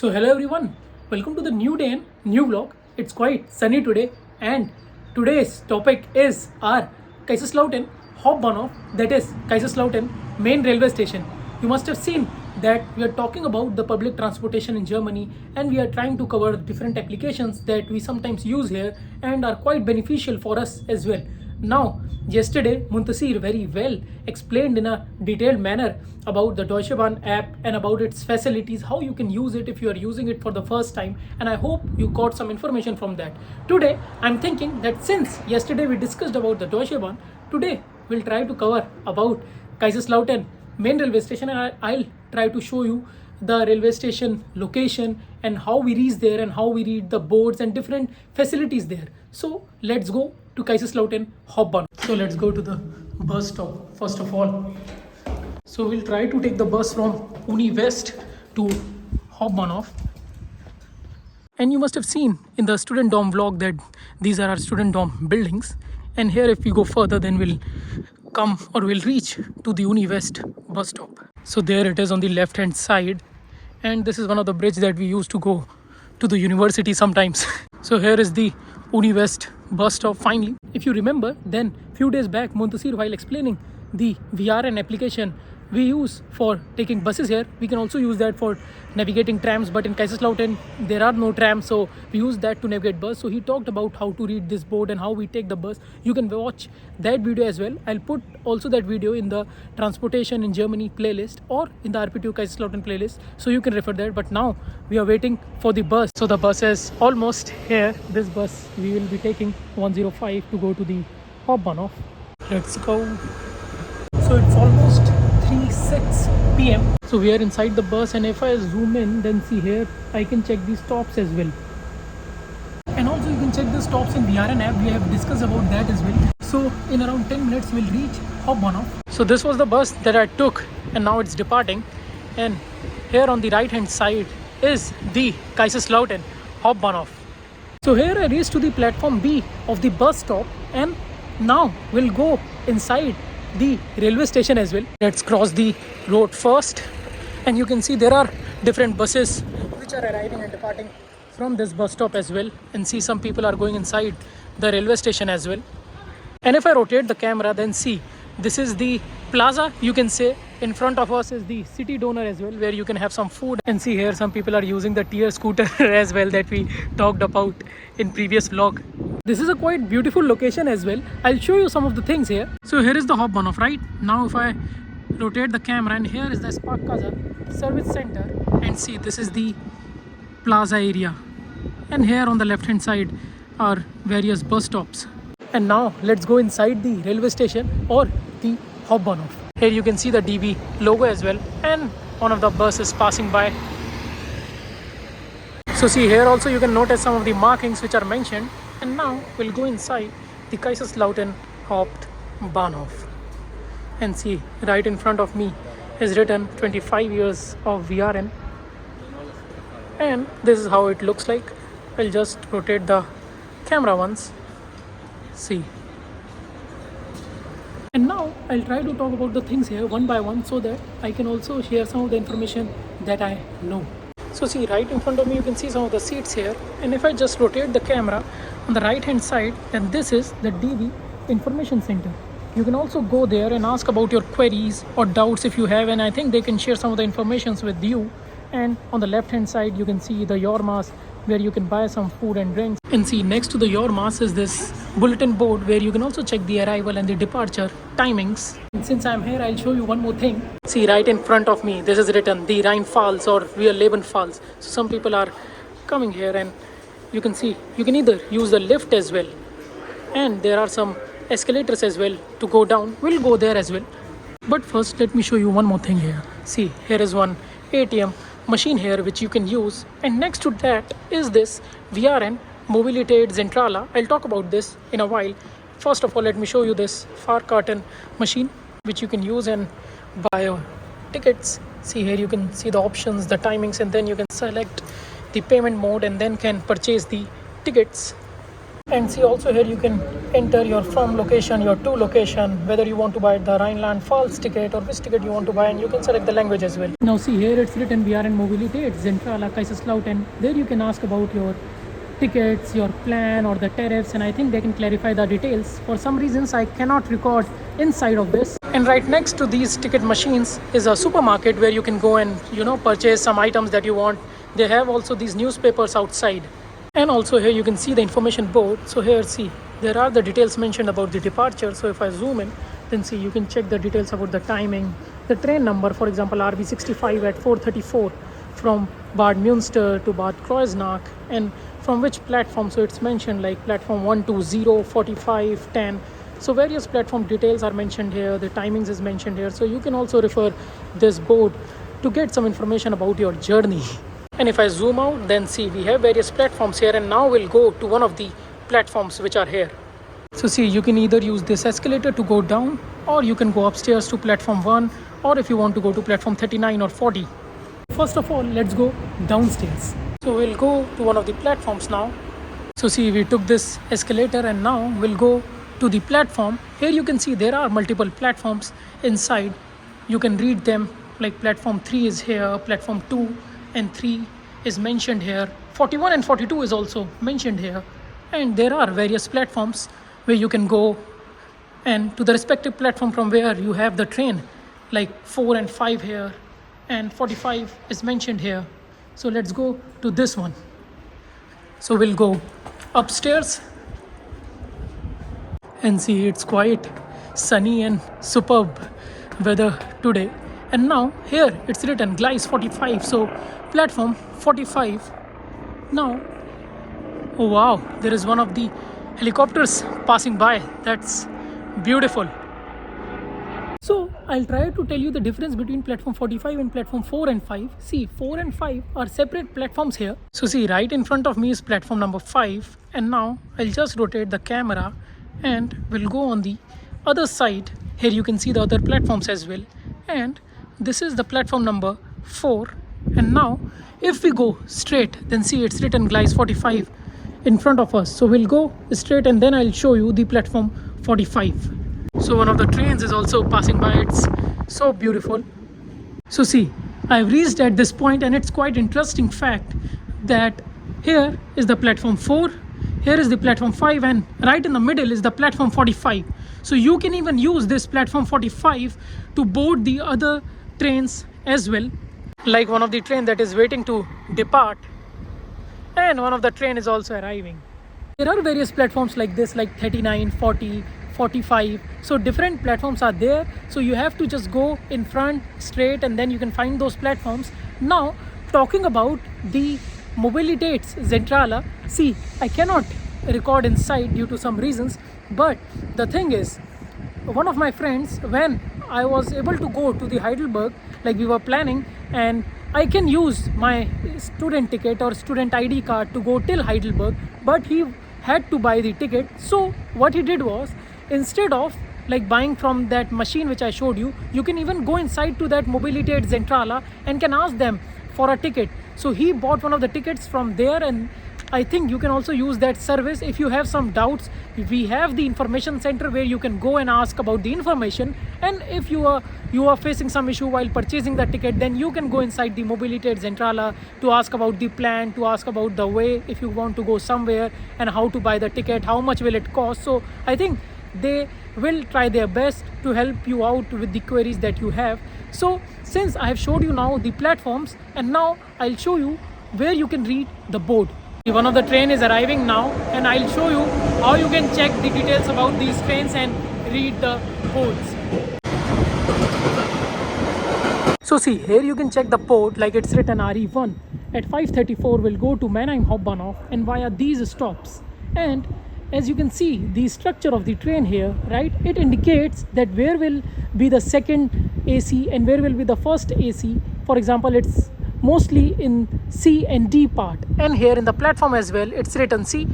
So hello everyone, welcome to the new day and new vlog. It's quite sunny today and today's topic is our Kaiserslautern Hauptbahnhof, that is Kaiserslautern main railway station. You must have seen that we are talking about the public transportation in Germany and we are trying to cover different applications that we sometimes use here and are quite beneficial for us as well. Now, yesterday Muntasir very well explained in a detailed manner about the Deutsche Bahn app and about its facilities, how you can use it if you are using it for the first time, and I hope you got some information from that. Today I'm thinking that since yesterday we discussed about the Deutsche Bahn, today we'll try to cover about Kaiserslautern main railway station and I'll try to show you the railway station location and how we reach there and how we read the boards and different facilities there. So let's go to Kaiserslautern Hauptbahnhof. So let's go to the bus stop first of all. So we'll try to take the bus from Uni West to Hauptbahnhof. And you must have seen in the student dorm vlog that these are our student dorm buildings. And here if we go further, then we'll come or we'll reach to the Uni West bus stop. So there it is on the left hand side. And this is one of the bridges that we used to go to the university sometimes. So here is the Uni West bus stop finally. If you remember, then few days back Muntasir, while explaining the VRN application we use for taking buses here, we can also use that for navigating trams, but in Kaiserslautern there are no trams, so we use that to navigate bus. So he talked about how to read this board and how we take the bus. You can watch that video as well. I'll put also that video in the transportation in Germany playlist or in the RP2 Kaiserslautern playlist, so you can refer there. But now we are waiting for the bus. So the bus is almost here. This bus we will be taking 105 to go to the Hauptbahnhof. Let's go. So it's almost 3:06 p.m. So we are inside the bus, and if I zoom in, then see here I can check the stops as well. And also you can check the stops in VRN app. We have discussed about that as well. So in around 10 minutes we'll reach Hauptbahnhof. So this was the bus that I took and now it's departing. And here on the right hand side is the Kaiserslautern Hauptbahnhof. So here I reached to the platform B of the bus stop, and now we'll go inside the railway station as well. Let's cross the road first, and you can see there are different buses which are arriving and departing from this bus stop as well, and see some people are going inside the railway station as well. And if I rotate the camera, then see this is the plaza, you can say. In front of us is the city donor as well, where you can have some food, and see here some people are using the tier scooter as well that we talked about in previous vlog. This is a quite beautiful location as well. I'll show you some of the things here. So here is the Hauptbahnhof, right? Now if I rotate the camera, and here is the Sparkasse service center, and see this is the plaza area, and here on the left hand side are various bus stops. And now let's go inside the railway station or the Hauptbahnhof. Here you can see the DB logo as well, and one of the buses passing by. So see here also you can notice some of the markings which are mentioned. And now we'll go inside the Kaiserslautern Hauptbahnhof, and see right in front of me is written 25 years of VRN, and this is how it looks like. I'll just rotate the camera once. See. And now I'll try to talk about the things here one by one so that I can also share some of the information that I know. So see right in front of me you can see some of the seats here, and if I just rotate the camera on the right hand side, then this is the DB information center. You can also go there and ask about your queries or doubts if you have, and I think they can share some of the informations with you. And on the left hand side you can see the Yormas, where you can buy some food and drinks. And see next to the Yormas is this bulletin board where you can also check the arrival and the departure timings. And since I'm here, I'll show you one more thing. See right in front of me, this is written the Rheinfalls or Wir Leben Falls. So some people are coming here, and you can see you can either use the lift as well, and there are some escalators as well to go down. We'll go there as well. But first let me show you one more thing here. See here is one ATM machine here which you can use, and next to that is this VRN Mobilität Zentrale. I'll talk about this in a while. First of all, let me show you this Fahrkarten machine which you can use and buy tickets. See here you can see the options, the timings, and then you can select the payment mode and then can purchase the tickets. And see also here you can enter your from location, your to location, whether you want to buy the Rhineland-Pfalz ticket or which ticket you want to buy, and you can select the language as well. Now see here it's written we are in Mobility, it's Zentrala Kaiserslautern. There you can ask about your tickets, your plan or the tariffs, and I think they can clarify the details. For some reasons I cannot record inside of this. And right next to these ticket machines is a supermarket where you can go and purchase some items that you want. They have also these newspapers outside. And also here you can see the information board. So here see, there are the details mentioned about the departure. So if I zoom in, then see you can check the details about the timing, the train number, for example RB65 at 4:34 from Bad Münster to Bad Kreuznach, and from which platform. So it's mentioned like platform 120, 45, 10. So various platform details are mentioned here, the timings is mentioned here. So you can also refer this board to get some information about your journey. And if I zoom out, then see we have various platforms here, and now we'll go to one of the platforms which are here. So see, you can either use this escalator to go down, or you can go upstairs to platform 1, or if you want to go to platform 39 or 40. First of all, let's go downstairs. So we'll go to one of the platforms now. So see, we took this escalator and now we'll go to the platform. Here you can see there are multiple platforms inside. You can read them, like platform 3 is here, platform 2 and 3 is mentioned here. 41 and 42 is also mentioned here. And there are various platforms where you can go and to the respective platform from where you have the train, like 4 and 5 here, and 45 is mentioned here. So let's go to this one. So we'll go upstairs and see it's quite sunny and superb weather today. And now here it's written Gleis 45, so platform 45. Now, oh wow, there is one of the helicopters passing by. That's beautiful. So I'll try to tell you the difference between platform 45 and platform 4 and 5. See, 4 and 5 are separate platforms here. So see, right in front of me is platform number 5, and now I'll just rotate the camera and we'll go on the other side. Here you can see the other platforms as well, and this is the platform number 4. And now if we go straight, then see it's written Gleis 45 in front of us. So we'll go straight and then I'll show you the platform 45. So one of the trains is also passing by. It's so beautiful. So see, I've reached at this point, and it's quite interesting fact that here is the platform 4, here is the platform 5, and right in the middle is the platform 45. So you can even use this platform 45 to board the other trains as well, like one of the train that is waiting to depart, and one of the train is also arriving. There are various platforms like this, like 39, 40, 45. So different platforms are there. So you have to just go in front straight and then you can find those platforms. Now talking about the Mobilitäts Zentrala, see, I cannot record inside due to some reasons, but the thing is, one of my friends, when I was able to go to the Heidelberg, like we were planning, and I can use my student ticket or student ID card to go till Heidelberg, but he had to buy the ticket. So what he did was, instead of like buying from that machine which I showed you, you can even go inside to that Mobilität Zentrala and can ask them for a ticket. So he bought one of the tickets from there, and I think you can also use that service. If you have some doubts, we have the information center where you can go and ask about the information. And if you are facing some issue while purchasing the ticket, then you can go inside the Mobilität Zentrala to ask about the plan, to ask about the way, if you want to go somewhere, and how to buy the ticket, how much will it cost. So I think they will try their best to help you out with the queries that you have. So since I have showed you now the platforms, and now I'll show you where you can read the board. One of the train is arriving now, and I'll show you how you can check the details about these trains and read the boards. So see, here you can check the port, like it's written RE1. At 5:34 we'll go to Mannheim Hauptbahnhof and via these stops. And as you can see, the structure of the train here, right, it indicates that where will be the second AC and where will be the first AC. For example, it's mostly in C and D part, and here in the platform as well it's written C.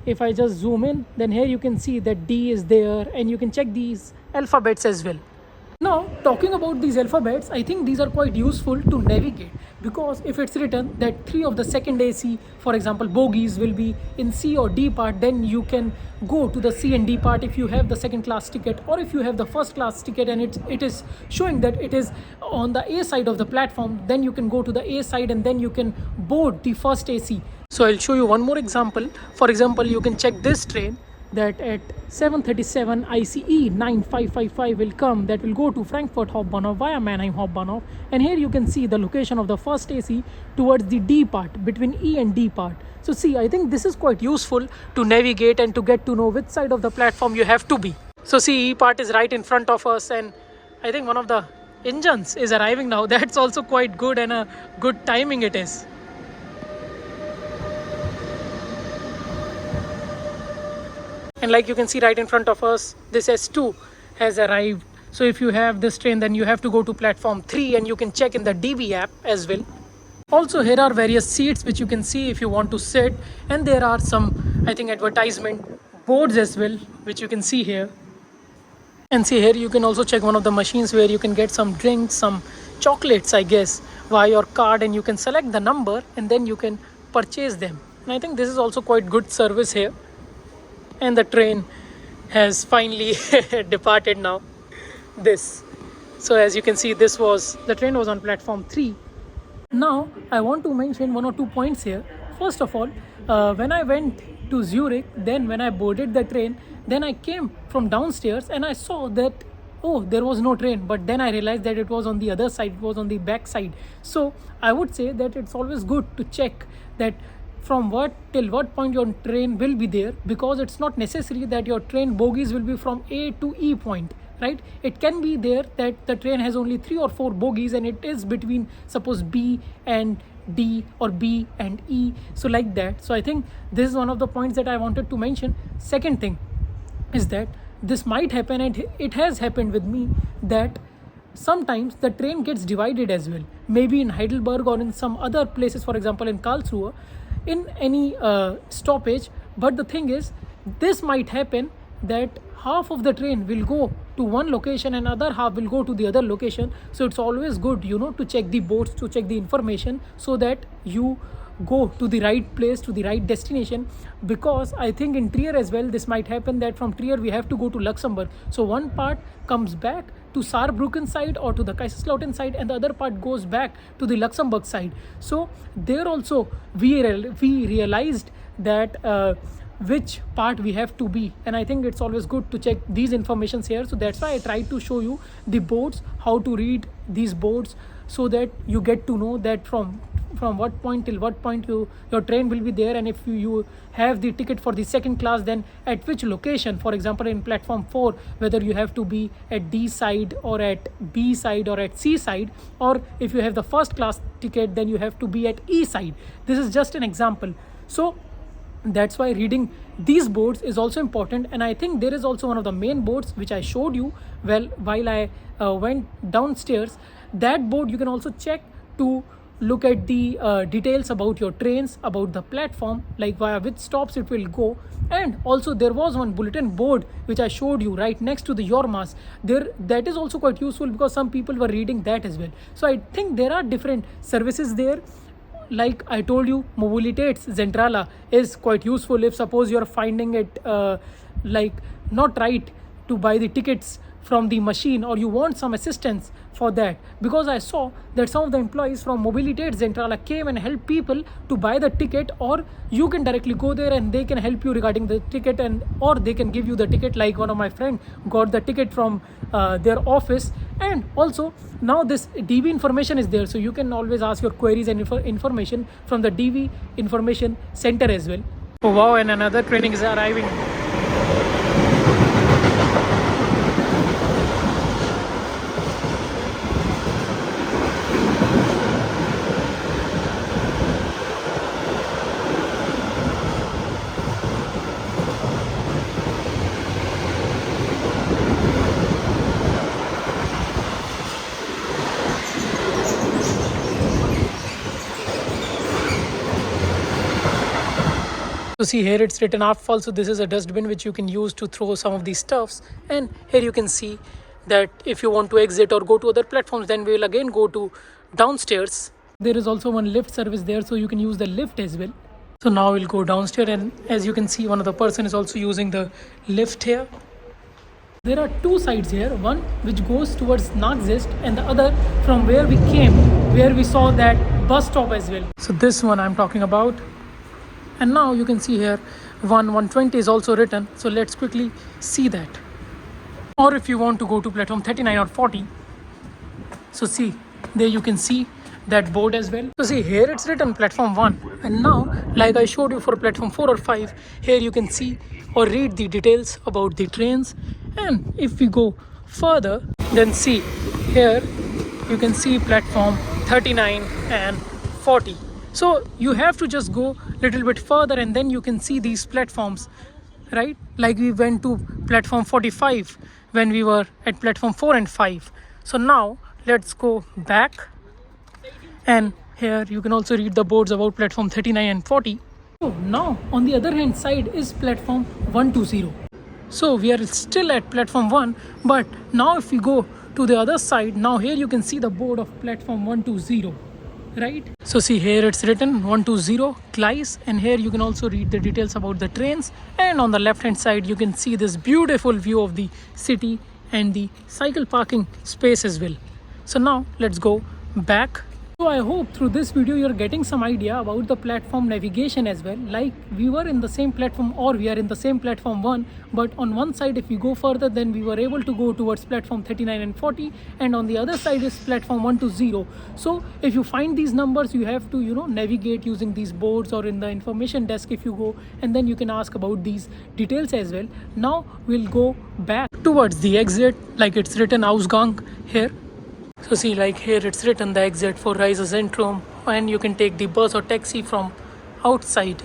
If I just zoom in, then here you can see that D is there, and you can check these alphabets as well. Now talking about these alphabets, I think these are quite useful to navigate, because if it's written that 3 of the second AC, for example, bogies will be in C or D part, then you can go to the C and D part if you have the second class ticket, or if you have the first class ticket and it is showing that it is on the A side of the platform, then you can go to the A side and then you can board the first AC. So I'll show you one more example. For example, you can check this train that at 7:37 ICE 9555 will come, that will go to Frankfurt Hauptbahnhof via Mannheim Hauptbahnhof, and here you can see the location of the first AC towards the D part, between E and D part. So see, I think this is quite useful to navigate and to get to know which side of the platform you have to be. So see, E part is right in front of us, and I think one of the engines is arriving now. That's also quite good, and a good timing it is. And like you can see right in front of us, this S2 has arrived. So if you have this train, then you have to go to platform 3, and you can check in the DB app as well. Also, here are various seats which you can see if you want to sit, and there are some, I think, advertisement boards as well, which you can see here. And see here, you can also check one of the machines where you can get some drinks, some chocolates, I guess, via your card, and you can select the number and then you can purchase them. And I think this is also quite good service here. And the train has finally departed now. So as you can see, the train was on platform 3. Now I want to mention 1 or 2 points here. First of all, when I went to Zurich, then when I boarded the train, then I came from downstairs and I saw that, oh, there was no train, but then I realized that it was on the other side, it was on the back side. So I would say that it's always good to check that from what till what point your train will be there, because it's not necessary that your train bogies will be from A to E point, right? It can be there that the train has only 3 or 4 bogies and it is between, suppose, B and D or B and E, so like that. So I think this is one of the points that I wanted to mention. Second thing is that this might happen, and it has happened with me, that sometimes the train gets divided as well, maybe in Heidelberg or in some other places, for example in Karlsruhe, in any stoppage. But the thing is, this might happen that half of the train will go to one location and other half will go to the other location. So it's always good, to check the boards, to check the information, so that you go to the right place, to the right destination. Because I think in Trier as well, this might happen that from Trier we have to go to Luxembourg. So one part comes back to Saarbrücken side or to the Kaiserslautern side, and the other part goes back to the Luxembourg side. So there also we realized that which part we have to be, and I think it's always good to check these informations here. So that's why I tried to show you the boards, how to read these boards, so that you get to know that from what point till what point your train will be there. And if you have the ticket for the second class, then at which location, for example in platform 4, whether you have to be at D side or at B side or at C side, or if you have the first class ticket, then you have to be at E side. This is just an example. So that's why reading these boards is also important. And I think there is also one of the main boards which I showed you while I went downstairs. That board you can also check to look at the details about your trains, about the platform, like via which stops it will go. And also there was one bulletin board which I showed you right next to the Jormas there. That is also quite useful because some people were reading that as well. So I think there are different services there. Like I told you, Mobilitäts Zentrale is quite useful if suppose you're finding it like not right to buy the tickets from the machine, or you want some assistance for that. Because I saw that some of the employees from Mobilitäts Zentrale came and helped people to buy the ticket, or you can directly go there and they can help you regarding the ticket, and or they can give you the ticket. Like one of my friend got the ticket from their office. And also now this DV information is there, so you can always ask your queries and information from the DV information center as well. Oh wow, and another training is arriving. So see here it's written Abfall. So this is a dustbin which you can use to throw some of these stuffs. And here you can see that if you want to exit or go to other platforms, then we will again go to downstairs. There is also one lift service there, so you can use the lift as well. So now we'll go downstairs, and as you can see, one of the person is also using the lift here. There are two sides here, one which goes towards Naxist and the other from where we came, where we saw that bus stop as well. So this one I'm talking about. And now you can see here 120 is also written, so let's quickly see that. Or if you want to go to platform 39 or 40, so see, there you can see that board as well. So see, here it's written platform 1, and now like I showed you for platform 4 or 5, here you can see or read the details about the trains. And if we go further, then see, here you can see platform 39 and 40. So you have to just go little bit further and then you can see these platforms, right? Like we went to platform 45 when we were at platform 4 and 5. So now let's go back, and here you can also read the boards about platform 39 and 40. So now on the other hand side is platform 120. So we are still at platform 1, but now if we go to the other side, now here you can see the board of platform 120, right? So see, here it's written 120 Kleis, and here you can also read the details about the trains. And on the left hand side you can see this beautiful view of the city and the cycle parking space as well. So now let's go back. So I hope through this video you're getting some idea about the platform navigation as well. Like we were in the same platform, or we are in the same platform 1, but on one side if we go further, then we were able to go towards platform 39 and 40, and on the other side is platform 120. So if you find these numbers, you have to navigate using these boards, or in the information desk if you go, and then you can ask about these details as well. Now we'll go back towards the exit, like it's written Ausgang here. So see, like here it's written the exit for Reise Zentrum, and you can take the bus or taxi from outside,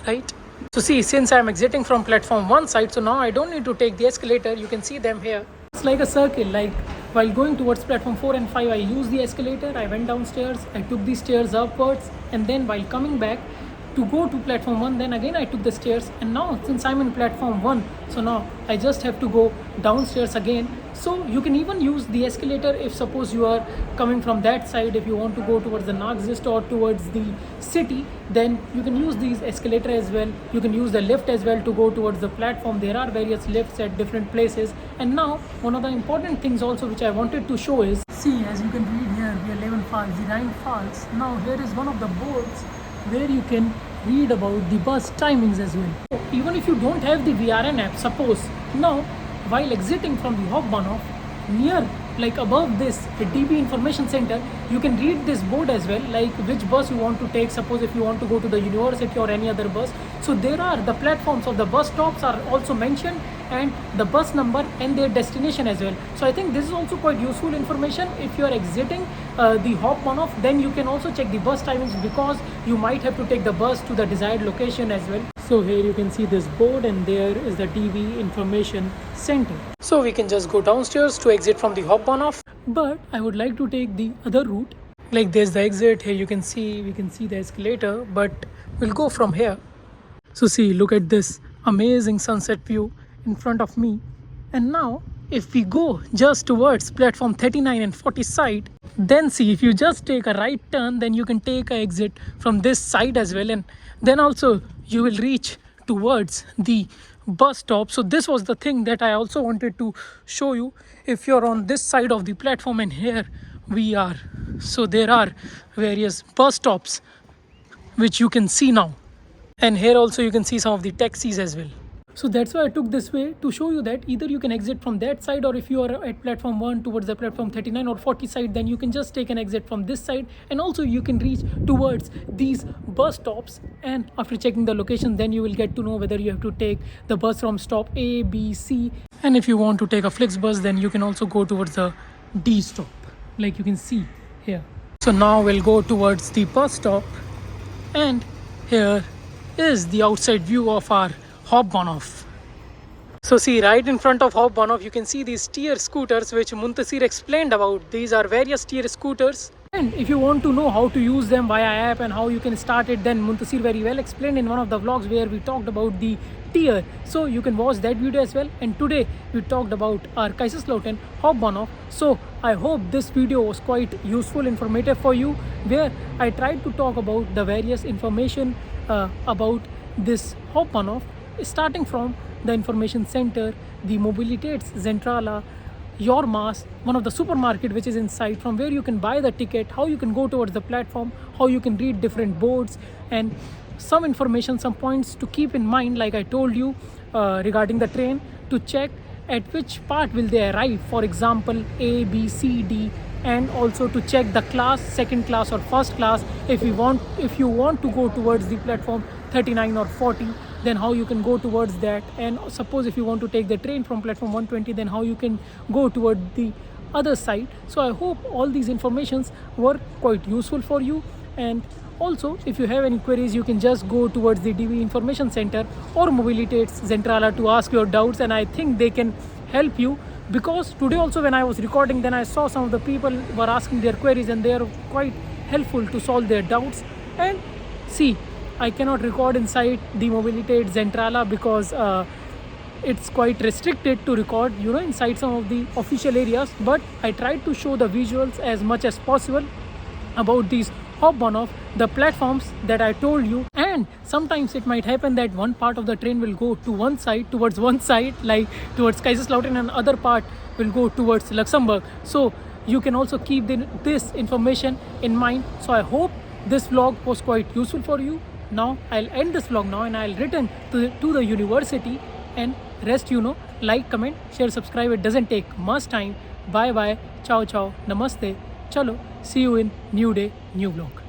right? So see, since I'm exiting from platform 1 side, so now I don't need to take the escalator. You can see them here. It's like a circle. Like while going towards platform 4 and 5, I used the escalator, I went downstairs, I took the stairs upwards, and then while coming back to go to platform 1, then again I took the stairs. And now since I'm in platform 1, so now I just have to go downstairs again. So you can even use the escalator if suppose you are coming from that side. If you want to go towards the Naxist or towards the city, then you can use these escalator as well. You can use the lift as well to go towards the platform. There are various lifts at different places. And now one of the important things also which I wanted to show is, see, as you can read here, the 11 Falls, the Rhine Falls. Now here is one of the boards where you can read about the bus timings as well. So even if you don't have the VRN app, suppose now while exiting from the Hauptbahnhof, near like above this DB information center, you can read this board as well, like which bus you want to take. Suppose if you want to go to the university or any other bus, so there are the platforms of the bus stops are also mentioned, and the bus number and their destination as well. So I think this is also quite useful information. If you are exiting the Hauptbahnhof, then you can also check the bus timings, because you might have to take the bus to the desired location as well. So here you can see this board, and there is the DB information center. So we can just go downstairs to exit from the Hauptbahnhof, but I would like to take the other route. Like there's the exit here, we can see the escalator, but we'll go from here. So see, look at this amazing sunset view in front of me. And now if we go just towards platform 39 and 40 side, then see, if you just take a right turn, then you can take a exit from this side as well, and then also you will reach towards the bus stop. So this was the thing that I also wanted to show you. If you're on this side of the platform, and here we are, so there are various bus stops which you can see now, and here also you can see some of the taxis as well. So that's why I took this way, to show you that either you can exit from that side, or if you are at platform 1 towards the platform 39 or 40 side, then you can just take an exit from this side, and also you can reach towards these bus stops. And after checking the location, then you will get to know whether you have to take the bus from stop A, B, C. And if you want to take a Flix bus, then you can also go towards the D stop, like you can see here. So now we'll go towards the bus stop, and here is the outside view of our Hauptbahnhof. So see, right in front of Hauptbahnhof, you can see these tier scooters which Muntasir explained about. These are various tier scooters, and if you want to know how to use them via app and how you can start it, then Muntasir very well explained in one of the vlogs where we talked about the tier. So you can watch that video as well. And today we talked about our Kaiserslautern Hauptbahnhof. So I hope this video was quite useful, informative for you, where I tried to talk about the various information about this Hauptbahnhof, starting from the information center, the Mobilitäts Zentrale, your mass, one of the supermarket which is inside, from where you can buy the ticket, how you can go towards the platform, how you can read different boards, and some information, some points to keep in mind, like I told you regarding the train, to check at which part will they arrive, for example A, B, C, D, and also to check the class, second class or first class. If you want to go towards the platform 39 or 40, then how you can go towards that. And suppose if you want to take the train from platform 120, then how you can go toward the other side. So I hope all these informations were quite useful for you. And also, if you have any queries, you can just go towards the DV Information Center or Mobilitäts Zentrale to ask your doubts, and I think they can help you. Because today also when I was recording, then I saw some of the people were asking their queries, and they are quite helpful to solve their doubts. And see, I cannot record inside the Mobilitäts Zentrale because it's quite restricted to record, inside some of the official areas. But I tried to show the visuals as much as possible about these Hauptbahnhof, the platforms that I told you. And sometimes it might happen that one part of the train will go to one side, towards one side, like towards Kaiserslautern, and other part will go towards Luxembourg. So you can also keep this information in mind. So I hope this vlog was quite useful for you. Now I'll end this vlog now, and I'll return to the university, and rest like, comment, share, subscribe. It doesn't take much time. Bye bye, ciao ciao, namaste. Chalo, see you in new day, new vlog.